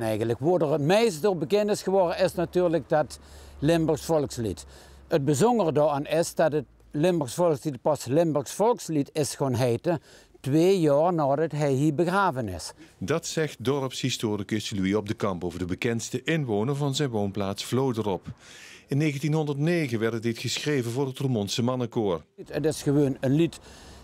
eigenlijk. Waar er het meest door bekend is geworden, is natuurlijk dat Limburgs volkslied. Het bijzondere daaraan is dat het Limburgs volkslied pas Limburgs volkslied is gaan heten 2 jaar nadat hij hier begraven is. Dat zegt dorpshistoricus Louis Op de Kamp over de bekendste inwoner van zijn woonplaats Vloderop. In 1909 werd dit geschreven voor het Roermondse mannenkoor. Het is gewoon een lied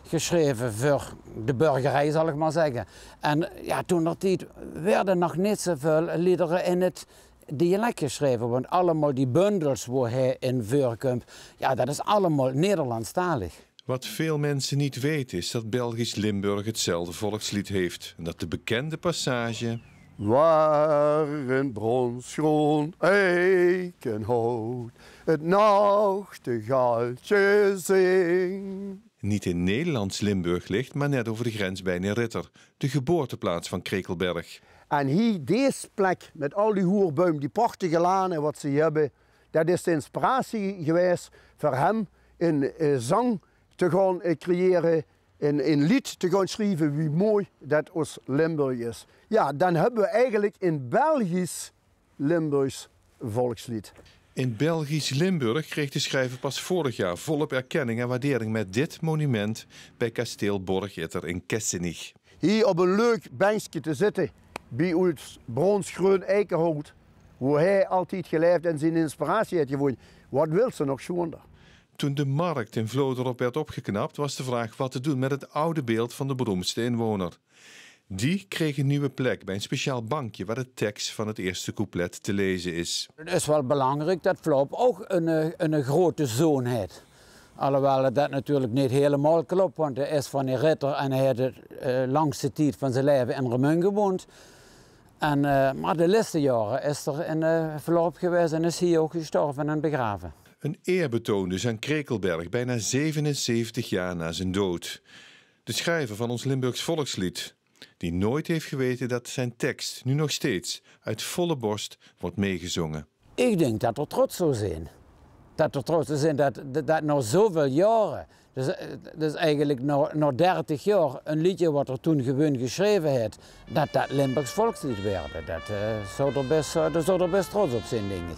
geschreven voor de burgerij, zal ik maar zeggen. En ja, toen dat tijd werden nog niet zoveel liederen in het dialect geschreven. Want allemaal die bundels waar hij in voorkomt, ja, dat is allemaal Nederlandstalig. Wat veel mensen niet weten is dat Belgisch Limburg hetzelfde volkslied heeft. En dat de bekende passage... Waar een bronsgroen eikenhout het nachtegaaltje zingt. Niet in Nederlands Limburg ligt, maar net over de grens bij Ritter, de geboorteplaats van Krekelberg. En hier, deze plek, met al die hoerboom, die prachtige lanen wat ze hebben, dat is de inspiratie geweest voor hem in zang te gaan creëren, in lied te gaan schrijven wie mooi dat ons Limburg is. Ja, dan hebben we eigenlijk een Belgisch Limburgs volkslied. In Belgisch Limburg kreeg de schrijver pas vorig jaar volop erkenning en waardering met dit monument bij kasteel Borgitter in Kessenich. Hier op een leuk bankje te zitten bij ons bronsgroen eikenhout, waar hij altijd geleefd en zijn inspiratie heeft gewonnen. Wat wil ze nog schoonder? Toen de markt in Vloderop werd opgeknapt, was de vraag wat te doen met het oude beeld van de beroemdste inwoner. Die kreeg een nieuwe plek bij een speciaal bankje waar de tekst van het eerste couplet te lezen is. Het is wel belangrijk dat Vlop ook een grote zoon heeft. Alhoewel dat natuurlijk niet helemaal klopt, want hij is van een Ritter en hij heeft de langste tijd van zijn leven in Remun gewoond. Maar de laatste jaren is er in Vlop geweest en is hier ook gestorven en begraven. Een eerbetoon dus aan Krekelberg, bijna 77 jaar na zijn dood. De schrijver van ons Limburgs volkslied, die nooit heeft geweten dat zijn tekst nu nog steeds uit volle borst wordt meegezongen. Ik denk dat er trots zou zijn. Dat er trots zou zijn dat na zoveel jaren, dus eigenlijk na 30 jaar, een liedje wat er toen gewoon geschreven heeft, dat Limburgs volkslied werd. Daar zou er best trots op zijn, denk ik.